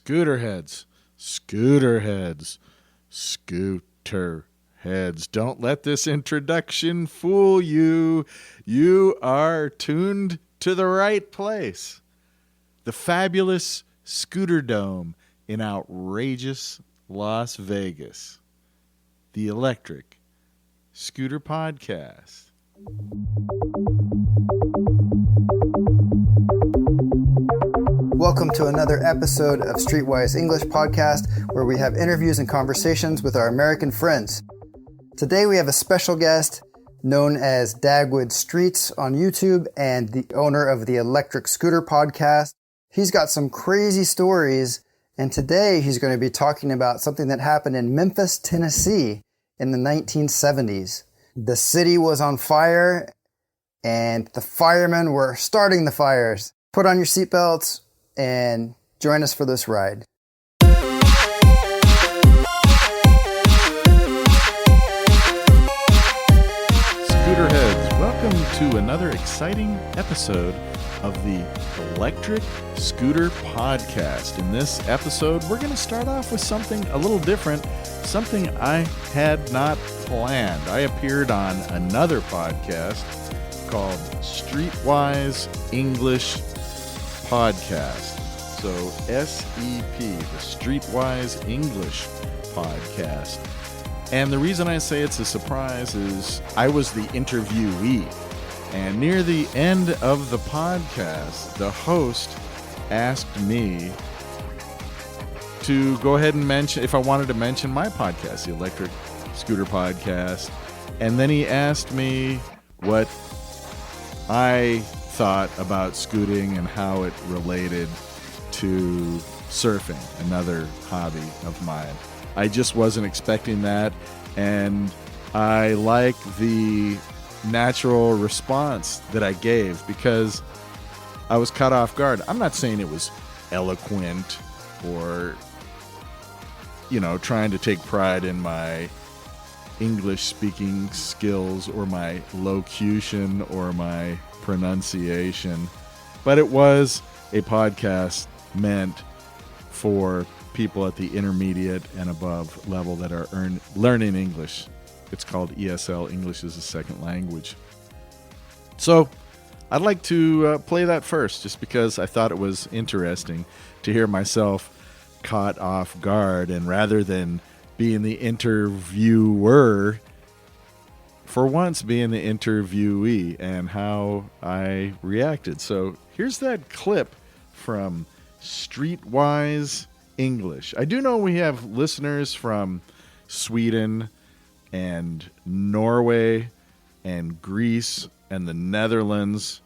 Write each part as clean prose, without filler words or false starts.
Scooter heads, scooter heads, scooter heads. Don't let this introduction fool you. You are tuned to the right place. The fabulous Scooter Dome in outrageous Las Vegas. The Electric Scooter Podcast. Welcome to another episode of Streetwise English Podcast, where we have interviews and conversations with our American friends. Today we have a special guest known as Dagwood Streets on YouTube and the owner of the Electric Scooter Podcast. He's got some crazy stories, and today he's going to be talking about something that happened in Memphis, Tennessee in the 1970s. The city was on fire, and the firemen were starting the fires. Put on your seatbelts and join us for this ride. Scooterheads, welcome to another exciting episode of the Electric Scooter Podcast. In this episode, we're going to start off with something a little different, something I had not planned. I appeared on another podcast called Streetwise English Podcast. So SEP, the Streetwise English Podcast. And the reason I say it's a surprise is I was the interviewee. And near the end of the podcast, the host asked me to go ahead and mention if I wanted to mention my podcast, the Electric Scooter Podcast. And then he asked me what I thought about scooting and how it related to surfing, another hobby of mine. I just wasn't expecting that, and I like the natural response that I gave because I was caught off guard. I'm not saying it was eloquent or, trying to take pride in my English speaking skills or my locution or my pronunciation, but it was a podcast meant for people at the intermediate and above level that are learning English. It's called ESL, English as a Second Language. So I'd like to play that first just because I thought it was interesting to hear myself caught off guard, and rather than being the interviewer, for once being the interviewee, and how I reacted. So here's that clip from Streetwise English. I do know we have listeners from Sweden and Norway and Greece and the Netherlands,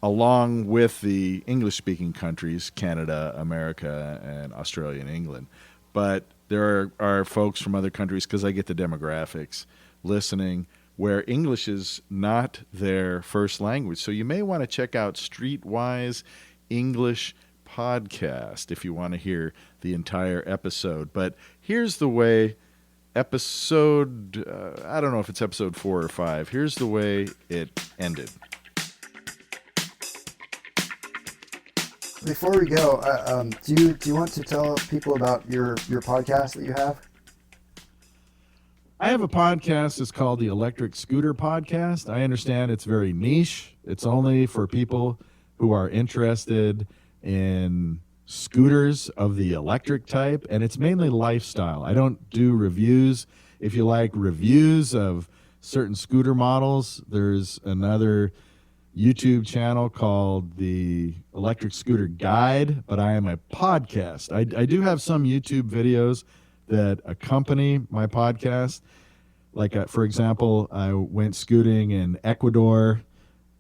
along with the English-speaking countries, Canada, America, and Australia and England. But there are folks from other countries, because I get the demographics, listening where English is not their first language. So you may want to check out Streetwise English Podcast if you want to hear the entire episode. But here's the way episode, I don't know if it's episode 4 or 5. Here's the way it ended. Before we go, do you want to tell people about your podcast that you have? I have a podcast. It's called the Electric Scooter Podcast. I understand it's very niche. It's only for people who are interested in scooters of the electric type, and it's mainly lifestyle. I don't do reviews. If you like reviews of certain scooter models, there's another YouTube channel called the Electric Scooter Guide, but I am a podcast. I do have some YouTube videos that accompany my podcast. Like, for example, I went scooting in Ecuador,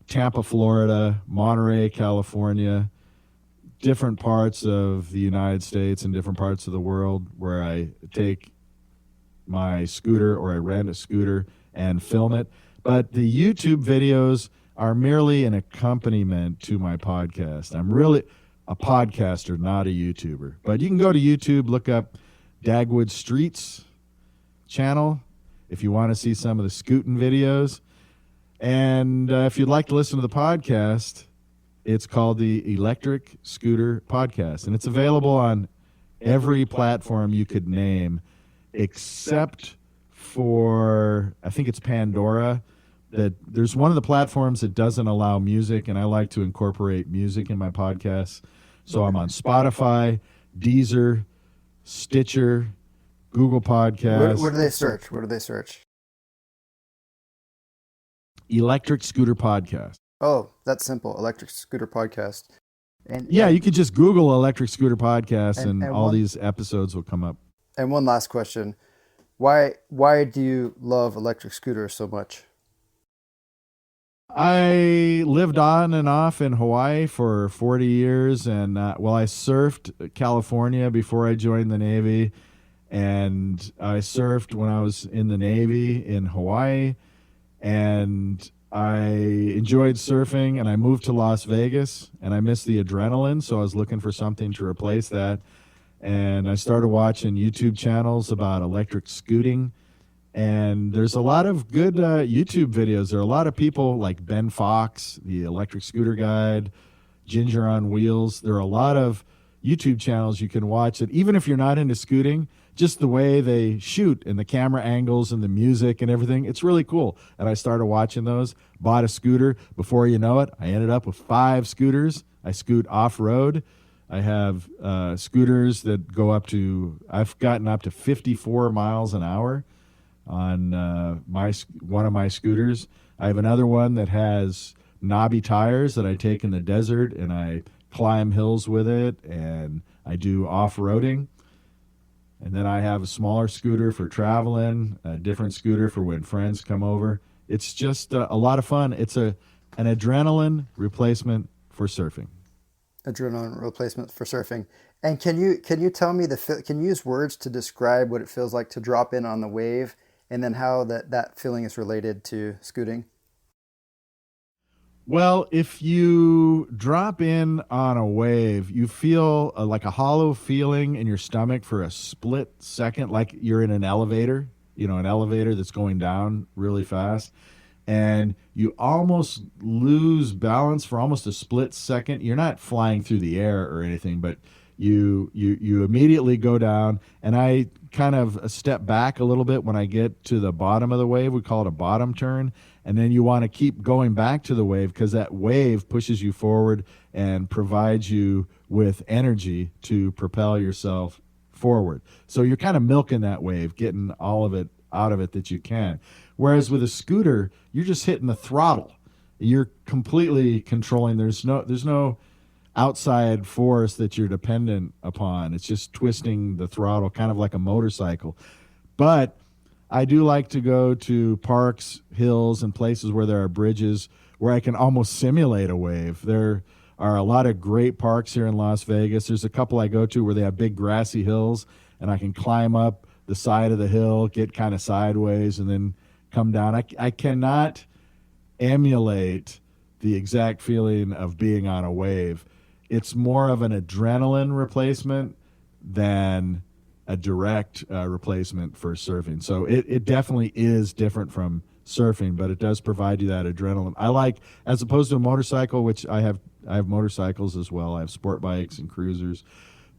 Tampa, Florida, Monterey, California, different parts of the United States and different parts of the world where I take my scooter or I rent a scooter and film it. But the YouTube videos are merely an accompaniment to my podcast. I'm really a podcaster, not a YouTuber. But you can go to YouTube, look up Dagwood Streets channel if you want to see some of the scooting videos. And if you'd like to listen to the podcast, it's called the Electric Scooter Podcast. And it's available on every platform you could name, except for, I think it's Pandora. That there's one of the platforms that doesn't allow music, and I like to incorporate music in my podcasts. So I'm on Spotify, Deezer, Stitcher, Google Podcasts. What do they search? What do they search? Electric Scooter Podcast. Oh, that's simple. Electric Scooter Podcast. And yeah, you could just Google Electric Scooter Podcast, and all these episodes will come up. And one last question. Why do you love electric scooters so much? I lived on and off in Hawaii for 40 years, and I surfed California before I joined the Navy, and I surfed when I was in the Navy in Hawaii, and I enjoyed surfing, and I moved to Las Vegas, and I missed the adrenaline, so I was looking for something to replace that, and I started watching YouTube channels about electric scooting. And there's a lot of good YouTube videos. There are a lot of people like Ben Fox, the Electric Scooter Guide, Ginger on Wheels. There are a lot of YouTube channels you can watch that, even if you're not into scooting, just the way they shoot and the camera angles and the music and everything, it's really cool. And I started watching those, bought a scooter. Before you know it, I ended up with 5 scooters. I scoot off-road. I have scooters that go I've gotten up to 54 miles an hour on one of my scooters. I have another one that has knobby tires that I take in the desert, and I climb hills with it, and I do off-roading. And then I have a smaller scooter for traveling, a different scooter for when friends come over. It's just a lot of fun. It's an adrenaline replacement for surfing. Adrenaline replacement for surfing. And can you tell me can you use words to describe what it feels like to drop in on the wave, and then how that feeling is related to scooting? Well, if you drop in on a wave, you feel like a hollow feeling in your stomach for a split second, like you're in an elevator, an elevator that's going down really fast. And you almost lose balance for almost a split second. You're not flying through the air or anything, but you immediately go down. And I kind of step back a little bit when I get to the bottom of the wave. We call it a bottom turn. And then you want to keep going back to the wave, because that wave pushes you forward and provides you with energy to propel yourself forward. So you're kind of milking that wave, getting all of it out of it that you can. Whereas with a scooter, you're just hitting the throttle. You're completely controlling. There's no outside force that you're dependent upon. It's just twisting the throttle, kind of like a motorcycle. But I do like to go to parks, hills, and places where there are bridges where I can almost simulate a wave. There are a lot of great parks here in Las Vegas. There's a couple I go to where they have big grassy hills, and I can climb up the side of the hill, get kind of sideways, and then come down. I cannot emulate the exact feeling of being on a wave. It's more of an adrenaline replacement than a direct replacement for surfing. So it definitely is different from surfing, but it does provide you that adrenaline. I like, as opposed to a motorcycle, which I have motorcycles as well. I have sport bikes and cruisers.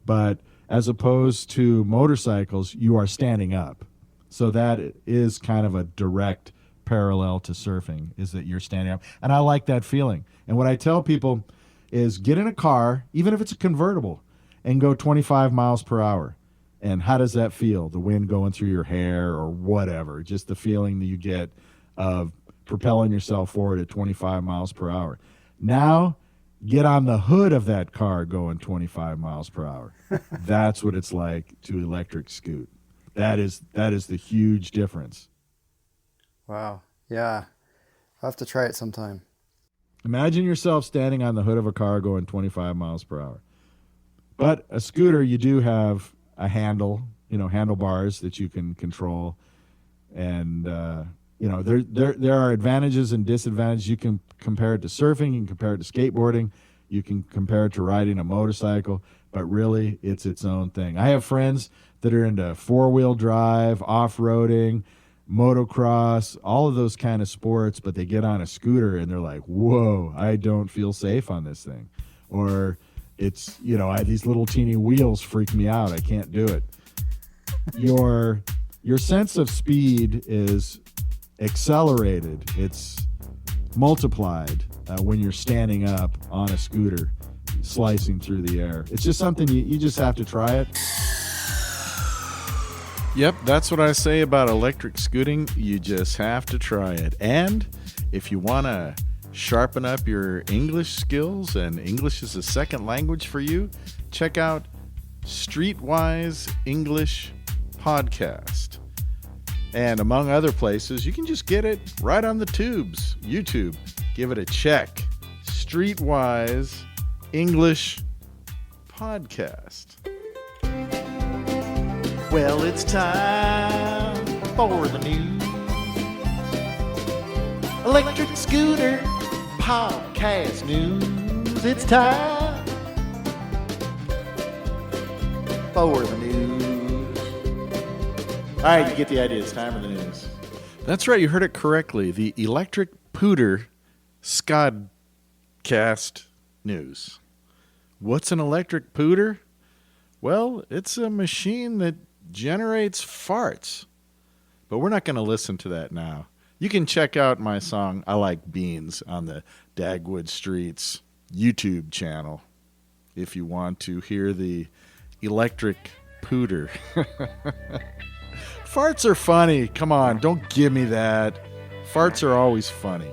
But as opposed to motorcycles, you are standing up. So that is kind of a direct parallel to surfing, is that you're standing up. And I like that feeling. And what I tell people is get in a car, even if it's a convertible, and go 25 miles per hour. And how does that feel? The wind going through your hair or whatever, just the feeling that you get of propelling yourself forward at 25 miles per hour. Now, get on the hood of that car going 25 miles per hour. That's what it's like to electric scoot. That is the huge difference. Wow. Yeah. I'll have to try it sometime. Imagine yourself standing on the hood of a car going 25 miles per hour. But a scooter, you do have a handle, handlebars that you can control. And, there are advantages and disadvantages. You can compare it to surfing. You can compare it to skateboarding. You can compare it to riding a motorcycle. But really, it's its own thing. I have friends that are into four-wheel drive, off-roading, motocross, all of those kind of sports, but they get on a scooter and they're like, whoa, I don't feel safe on this thing. Or It's, these little teeny wheels freak me out. I can't do it. Your sense of speed is accelerated. It's multiplied when you're standing up on a scooter, slicing through the air. It's just something you just have to try it. Yep, that's what I say about electric scooting. You just have to try it. And if you want to sharpen up your English skills, and English is a second language for you, check out Streetwise English Podcast. And among other places, you can just get it right on the tubes. YouTube, give it a check. Streetwise English Podcast. Well, it's time for the news. Electric Scooter Podcast News. It's time for the news. All right, you get the idea. It's time for the news. That's right. You heard it correctly. The Electric Pooter Skodcast News. What's an electric pooter? Well, it's a machine that generates farts. But we're not going to listen to that now. You can check out my song, I Like Beans, on the Dagwood Streets YouTube channel if you want to hear the electric pooter. Farts are funny. Come on, don't give me that. Farts are always funny.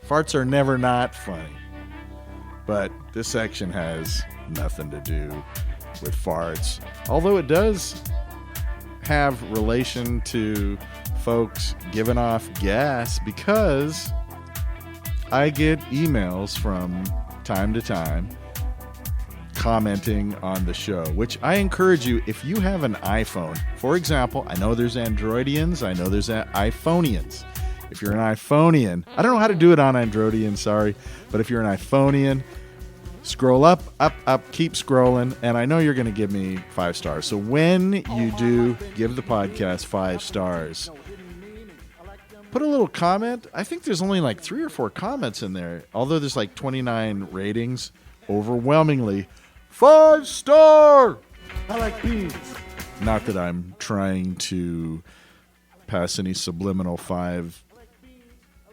Farts are never not funny. But this section has nothing to do with farts. Although it does have relation to folks giving off gas, because I get emails from time to time commenting on the show, which I encourage you, if you have an iPhone, for example, I know there's Androidians, I know there's iPhonians. If you're an iPhonian, I don't know how to do it on Androidian, sorry, but if you're an iPhonian, scroll up, keep scrolling, and I know you're going to give me 5 stars. So when you do give the podcast 5 stars, put a little comment. I think there's only like 3 or 4 comments in there, although there's like 29 ratings. Overwhelmingly, 5-star! I like beans. Not that I'm trying to pass any subliminal 5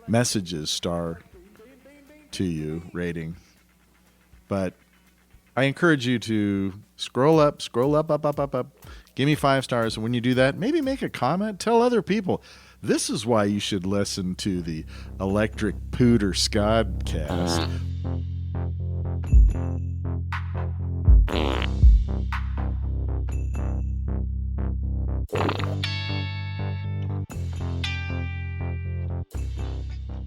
messages star to you rating. But I encourage you to scroll up, up. Give me 5 stars. And when you do that, maybe make a comment. Tell other people. This is why you should listen to the Electric Pooter Skodcast.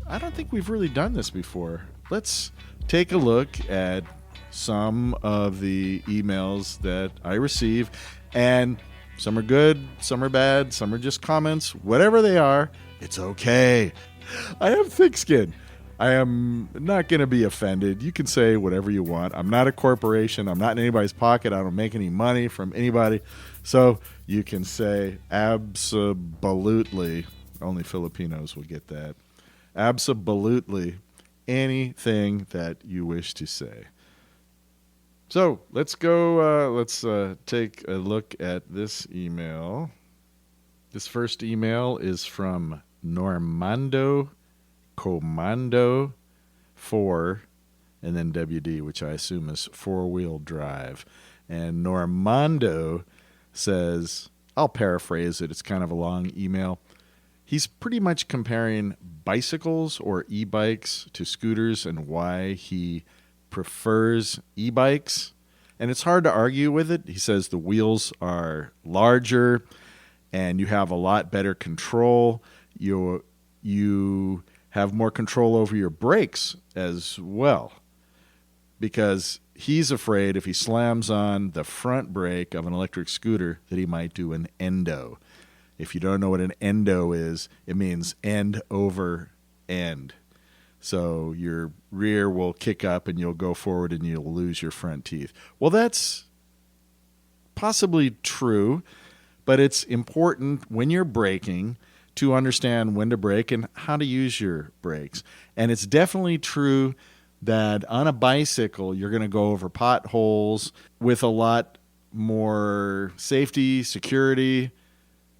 I don't think we've really done this before. Let's take a look at some of the emails that I receive, and some are good, some are bad, some are just comments. Whatever they are, it's okay. I have thick skin. I am not going to be offended. You can say whatever you want. I'm not a corporation. I'm not in anybody's pocket. I don't make any money from anybody. So you can say absolutely. Only Filipinos will get that. Absolutely anything that you wish to say. So let's go. Let's take a look at this email. This first email is from Normando Comando 4, and then WD, which I assume is 4-wheel drive. And Normando says, I'll paraphrase it. It's kind of a long email. He's pretty much comparing bicycles or e-bikes to scooters and why he prefers e-bikes. And it's hard to argue with it. He says the wheels are larger and you have a lot better control. You have more control over your brakes as well, because he's afraid if he slams on the front brake of an electric scooter that he might do an endo. If you don't know what an endo is, it means end over end. So your rear will kick up and you'll go forward and you'll lose your front teeth. Well, that's possibly true, but it's important when you're braking to understand when to brake and how to use your brakes. And it's definitely true that on a bicycle, you're going to go over potholes with a lot more safety, security,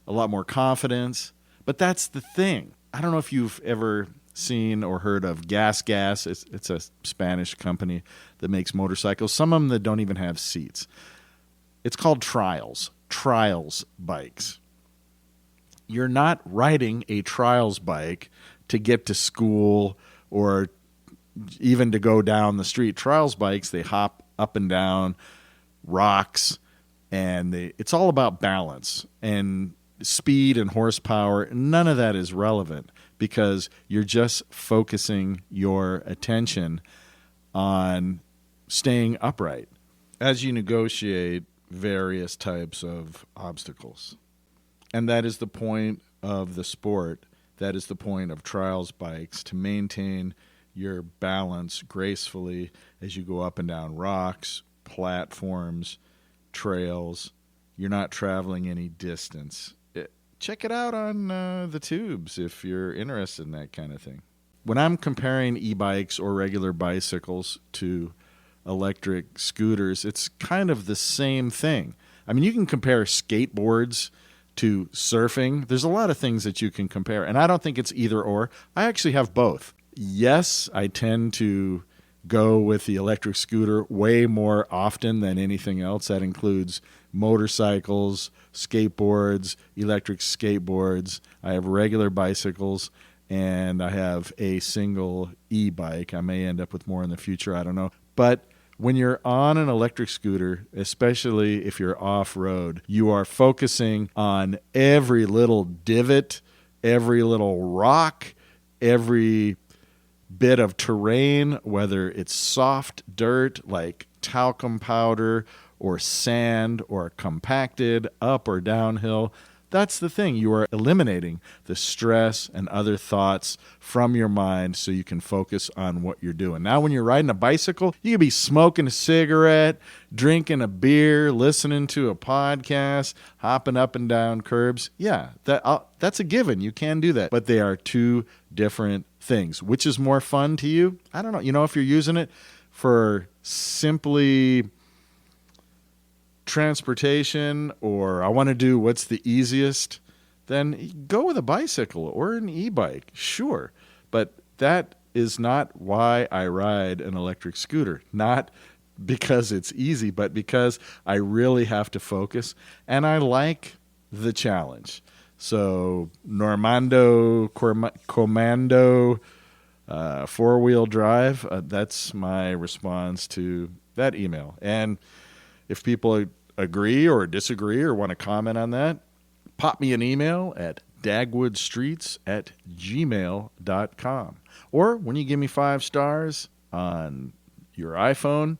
a lot more confidence. But that's the thing. I don't know if you've ever seen or heard of Gas. It's a Spanish company that makes motorcycles, some of them that don't even have seats. It's called Trials bikes. You're not riding a Trials bike to get to school or even to go down the street. Trials bikes, they hop up and down rocks, and it's all about balance and speed and horsepower. None of that is relevant because you're just focusing your attention on staying upright as you negotiate various types of obstacles. And that is the point of the sport. That is the point of Trials bikes, to maintain your balance gracefully as you go up and down rocks, platforms, trails. You're not traveling any distance. Check it out on the tubes if you're interested in that kind of thing. When I'm comparing e-bikes or regular bicycles to electric scooters, it's kind of the same thing. I mean, you can compare skateboards to surfing. There's a lot of things that you can compare, and I don't think it's either or. I actually have both. Yes, I tend to go with the electric scooter way more often than anything else. That includes motorcycles, skateboards, electric skateboards. I have regular bicycles, and I have a single e-bike. I may end up with more in the future, I don't know. But when you're on an electric scooter, especially if you're off-road, you are focusing on every little divot, every little rock, every bit of terrain, whether it's soft dirt like talcum powder or sand or compacted up or downhill. That's the thing. You are eliminating the stress and other thoughts from your mind so you can focus on what you're doing. Now, when you're riding a bicycle, you could be smoking a cigarette, drinking a beer, listening to a podcast, hopping up and down curbs. Yeah, that's a given. You can do that. But they are two different things. Which is more fun to you? I don't know. You know, if you're using it for simply transportation, or I want to do what's the easiest, then go with a bicycle or an e-bike, sure. But that is not why I ride an electric scooter. Not because it's easy, but because I really have to focus, and I like the challenge. So Normando Commando 4-wheel drive, that's my response to that email. And if people agree or disagree or want to comment on that, pop me an email at dagwoodstreets@gmail.com. Or when you give me 5 stars on your iPhone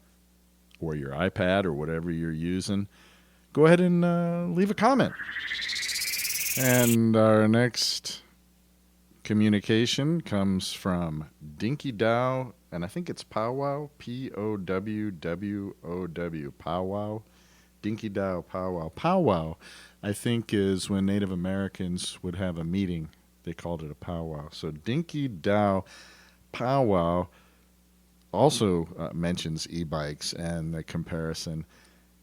or your iPad or whatever you're using, go ahead and leave a comment. And our next communication comes from Dinky Dow, and I think it's Powwow, Powwow, Powwow, Dinky Dow Powwow. Powwow, I think, is when Native Americans would have a meeting. They called it a powwow. So Dinky Dow Powwow also mentions e-bikes and the comparison,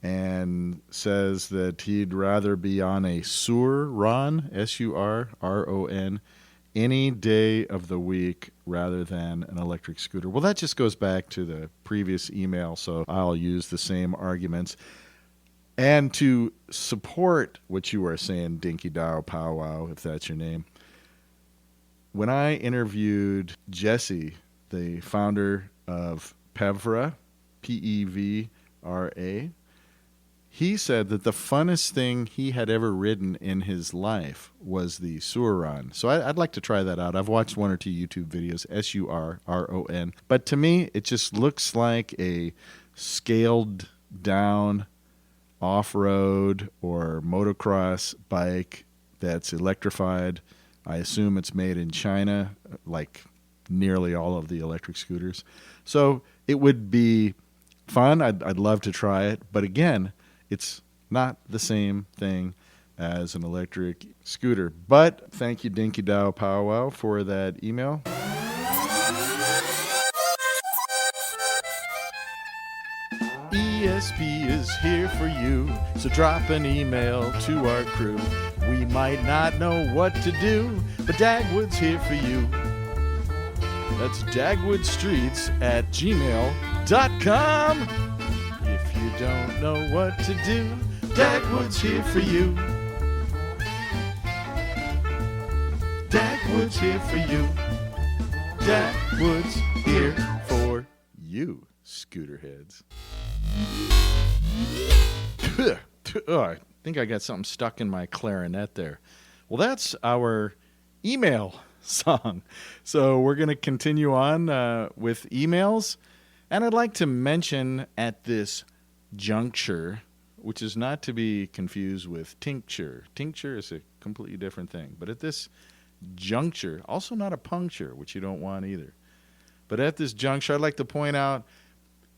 and says that he'd rather be on a Surron, Surron, any day of the week rather than an electric scooter. Well, that just goes back to the previous email, so I'll use the same arguments. And to support what you are saying, Dinky Dow Powwow, if that's your name, when I interviewed Jesse, the founder of Pevra, Pevra, he said that the funnest thing he had ever ridden in his life was the Surron. So I'd like to try that out. I've watched 1 or 2 YouTube videos, Surron. But to me, it just looks like a scaled down off-road or motocross bike that's electrified. I assume it's made in China, like nearly all of the electric scooters. So it would be fun. I'd love to try it. But again, it's not the same thing as an electric scooter. But thank you, Dinky Dow Powwow, for that email. DSP is here for you, so drop an email to our crew. We might not know what to do, but Dagwood's here for you. That's dagwoodstreets@gmail.com. If you don't know what to do, Dagwood's here for you. Dagwood's here for you. Dagwood's here for you, scooter heads. Oh, I think I got something stuck in my clarinet there. Well, that's our email song. So we're going to continue on with emails. And I'd like to mention at this juncture, which is not to be confused with tincture. Tincture is a completely different thing. But at this juncture, also not a puncture, which you don't want either. But at this juncture, I'd like to point out,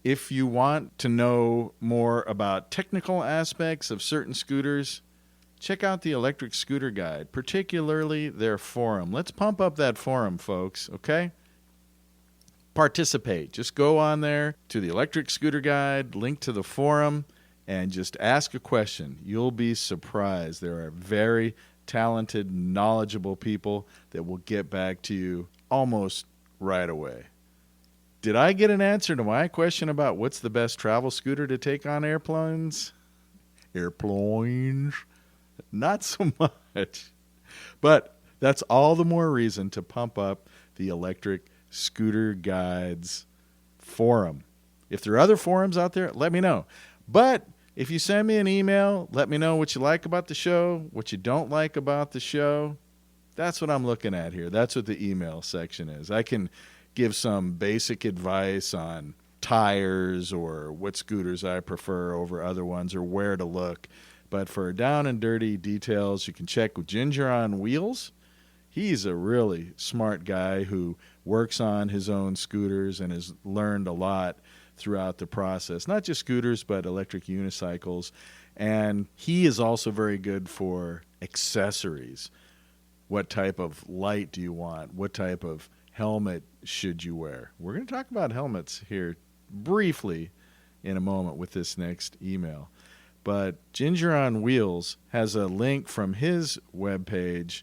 if you want to know more about technical aspects of certain scooters, check out the Electric Scooter Guide, particularly their forum. Let's pump up that forum, folks, okay? Participate. Just go on there to the Electric Scooter Guide, link to the forum, and just ask a question. You'll be surprised. There are very talented, knowledgeable people that will get back to you almost right away. Did I get an answer to my question about what's the best travel scooter to take on airplanes? Airplanes? Not so much. But that's all the more reason to pump up the Electric Scooter Guides forum. If there are other forums out there, let me know. But if you send me an email, let me know what you like about the show, what you don't like about the show. That's what I'm looking at here. That's what the email section is. I can give some basic advice on tires or what scooters I prefer over other ones or where to look. But for down and dirty details, you can check with Ginger on Wheels. He's a really smart guy who works on his own scooters and has learned a lot throughout the process. Not just scooters, but electric unicycles. And he is also very good for accessories. What type of light do you want? What type of helmet should you wear? We're going to talk about helmets here briefly in a moment with this next email. But Ginger on Wheels has a link from his webpage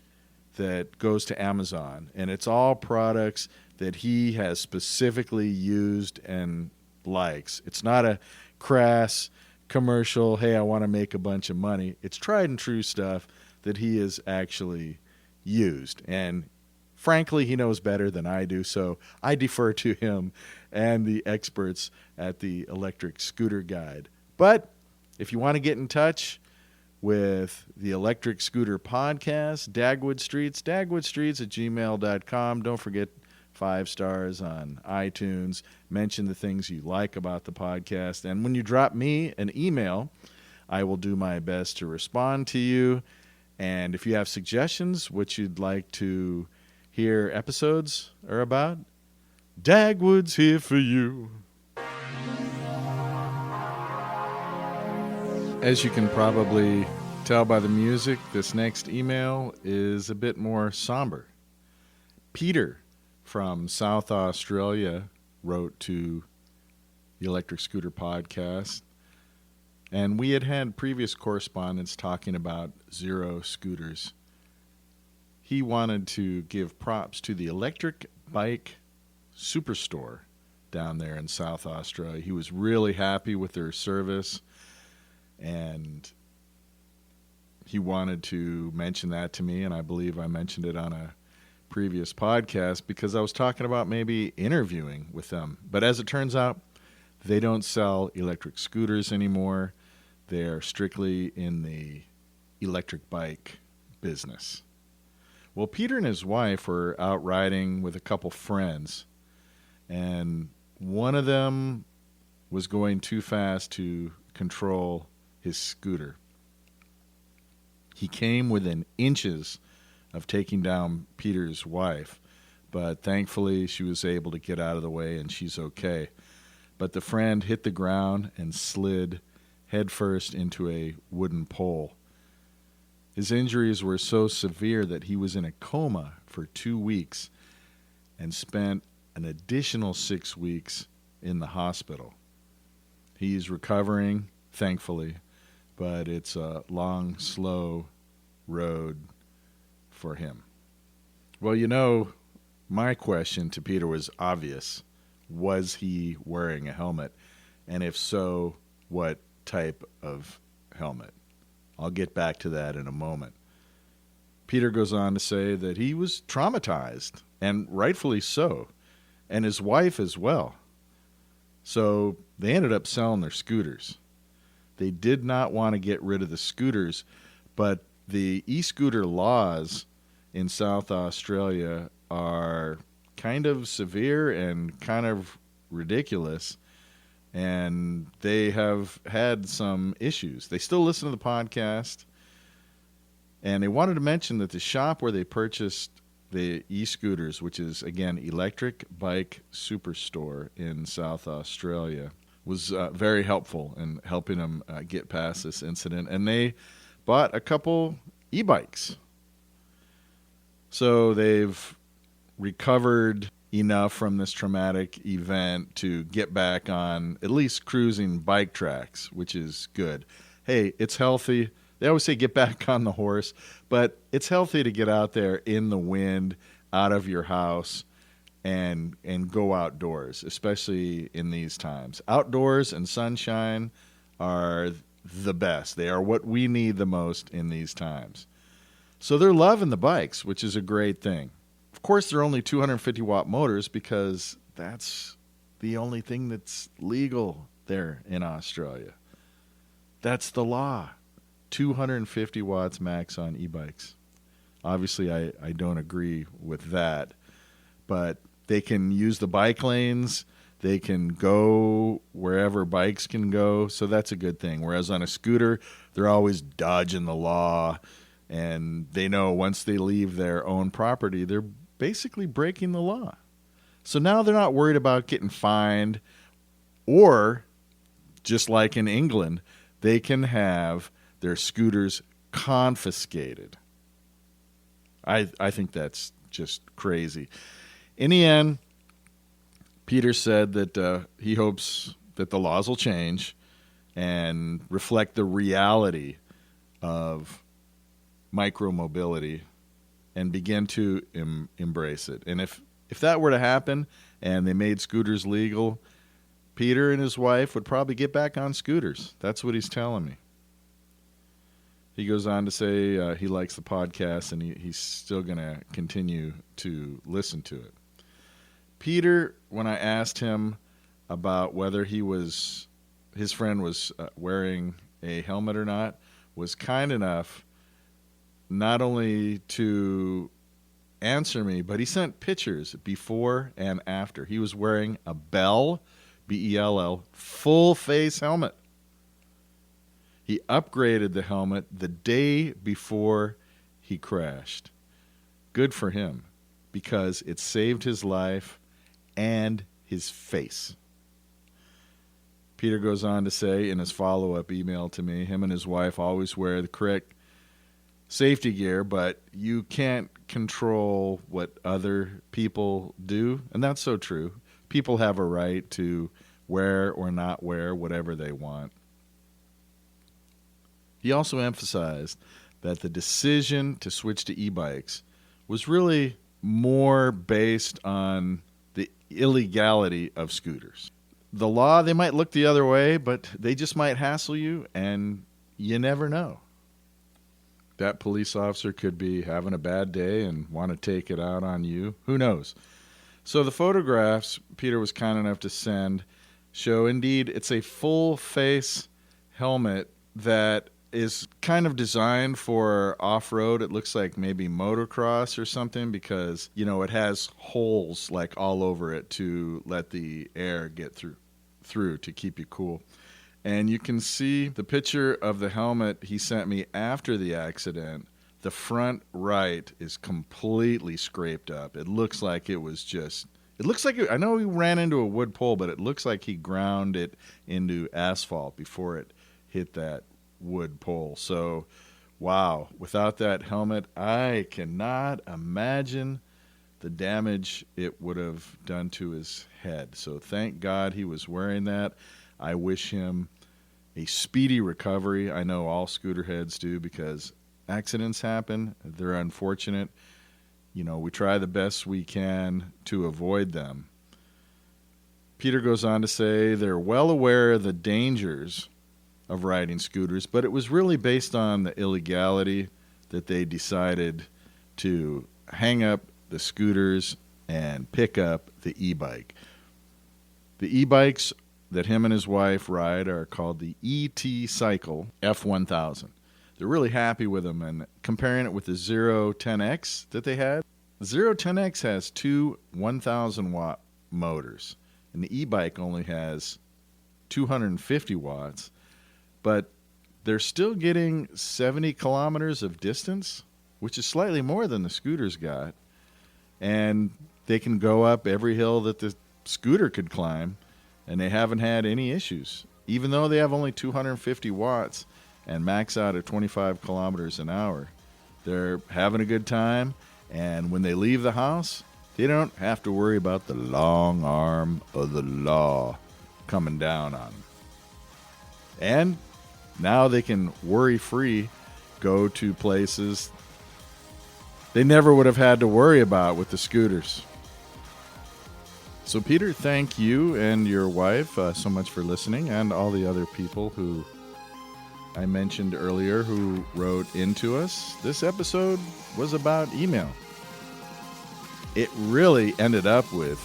that goes to Amazon, and it's all products that he has specifically used and likes. It's not a crass commercial, hey, I want to make a bunch of money. It's tried and true stuff that he has actually used. And frankly, he knows better than I do, so I defer to him and the experts at the Electric Scooter Guide. But if you want to get in touch with the Electric Scooter Podcast, Dagwood Streets @gmail.com. Don't forget 5 stars on iTunes. Mention the things you like about the podcast. And when you drop me an email, I will do my best to respond to you. And if you have suggestions, what you'd like to hear episodes are about, Dagwood's here for you. As you can probably tell by the music, this next email is a bit more somber. Peter from South Australia wrote to the Electric Scooter Podcast, and we had previous correspondence talking about Zero scooters. He wanted to give props to the Electric Bike Superstore down there in South Australia. He was really happy with their service, and he wanted to mention that to me, and I believe I mentioned it on a previous podcast because I was talking about maybe interviewing with them. But as it turns out, they don't sell electric scooters anymore. They're strictly in the electric bike business. Well, Peter and his wife were out riding with a couple friends, and one of them was going too fast to control his scooter. He came within inches of taking down Peter's wife, but thankfully she was able to get out of the way and she's okay. But the friend hit the ground and slid headfirst into a wooden pole. His injuries were so severe that he was in a coma for 2 weeks and spent an additional 6 weeks in the hospital. He's recovering, thankfully, but it's a long, slow road for him. Well, my question to Peter was obvious. Was he wearing a helmet? And if so, what type of helmet? I'll get back to that in a moment. Peter goes on to say that he was traumatized, and rightfully so, and his wife as well. So they ended up selling their scooters. They did not want to get rid of the scooters, but the e-scooter laws in South Australia are kind of severe and kind of ridiculous, and they have had some issues. They still listen to the podcast, and they wanted to mention that the shop where they purchased the e-scooters, which is, again, Electric Bike Superstore in South Australia, was very helpful in helping them get past this incident. And they bought a couple e-bikes. So they've recovered enough from this traumatic event to get back on at least cruising bike tracks, which is good. Hey, it's healthy. They always say get back on the horse, but it's healthy to get out there in the wind, out of your house, and go outdoors, especially in these times. Outdoors and sunshine are the best. They are what we need the most in these times. So they're loving the bikes, which is a great thing. Of course, they're only 250-watt motors because that's the only thing that's legal there in Australia. That's the law. 250 watts max on e-bikes. Obviously, I don't agree with that, but they can use the bike lanes. They can go wherever bikes can go, so that's a good thing. Whereas on a scooter, they're always dodging the law, and they know once they leave their own property, they're basically breaking the law. So now they're not worried about getting fined, or, just like in England, they can have their scooters confiscated. I think that's just crazy. In the end, Peter said that he hopes that the laws will change and reflect the reality of micromobility and begin to embrace it. And if that were to happen and they made scooters legal, Peter and his wife would probably get back on scooters. That's what he's telling me. He goes on to say he likes the podcast and he's still going to continue to listen to it. Peter, when I asked him about whether his friend was wearing a helmet or not, was kind enough not only to answer me, but he sent pictures before and after. He was wearing a Bell, B-E-L-L, full face helmet. He upgraded the helmet the day before he crashed. Good for him, because it saved his life and his face. Peter goes on to say in his follow-up email to me, him and his wife always wear the correct safety gear, but you can't control what other people do, and that's so true. People have a right to wear or not wear whatever they want. He also emphasized that the decision to switch to e-bikes was really more based on the illegality of scooters. The law, they might look the other way, but they just might hassle you, and you never know. That police officer could be having a bad day and want to take it out on you. Who knows? So the photographs Peter was kind enough to send show, indeed, it's a full-face helmet that is kind of designed for off-road. It looks like maybe motocross or something because, it has holes like all over it to let the air get through to keep you cool. And you can see the picture of the helmet he sent me after the accident. The front right is completely scraped up. It looks like it was just... I know he ran into a wood pole, but it looks like he ground it into asphalt before it hit that wood pole. So, wow, without that helmet, I cannot imagine the damage it would have done to his head. So thank God he was wearing that. I wish him a speedy recovery. I know all scooter heads do, because accidents happen. They're unfortunate. We try the best we can to avoid them. Peter goes on to say they're well aware of the dangers of riding scooters, but it was really based on the illegality that they decided to hang up the scooters and pick up the e-bike. The e-bikes that him and his wife ride are called the ET Cycle F1000. They're really happy with them, and comparing it with the Zero 10X that they had, the Zero 10X has two 1,000 watt motors, and the e-bike only has 250 watts, but they're still getting 70 kilometers of distance, which is slightly more than the scooters got, and they can go up every hill that the scooter could climb, and they haven't had any issues. Even though they have only 250 watts and max out at 25 kilometers an hour, they're having a good time, and when they leave the house, they don't have to worry about the long arm of the law coming down on them. And now they can worry-free go to places they never would have had to worry about with the scooters. So Peter, thank you and your wife so much for listening, and all the other people who I mentioned earlier who wrote into us. This episode was about email. It really ended up with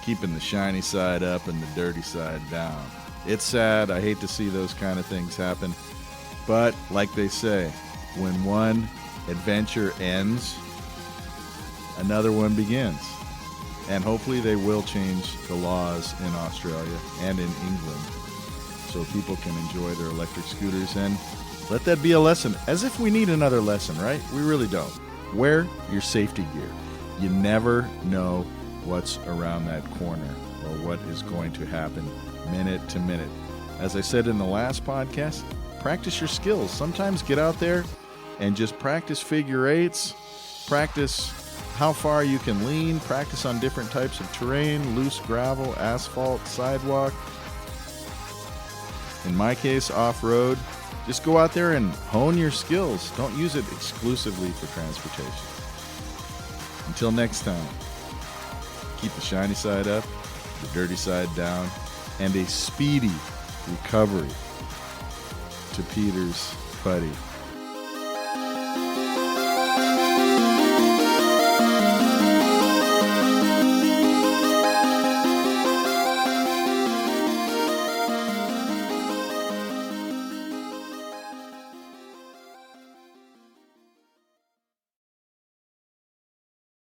keeping the shiny side up and the dirty side down. It's sad. I hate to see those kind of things happen. But like they say, when one adventure ends, another one begins. And hopefully they will change the laws in Australia and in England so people can enjoy their electric scooters, and let that be a lesson. As if we need another lesson, right? We really don't. Wear your safety gear. You never know what's around that corner or what is going to happen minute to minute. As I said in the last podcast, practice your skills. Sometimes get out there and just practice figure eights, practice how far you can lean, practice on different types of terrain, loose gravel, asphalt, sidewalk. In my case, off-road. Just go out there and hone your skills. Don't use it exclusively for transportation. Until next time, keep the shiny side up, the dirty side down, and a speedy recovery to Peter's buddy,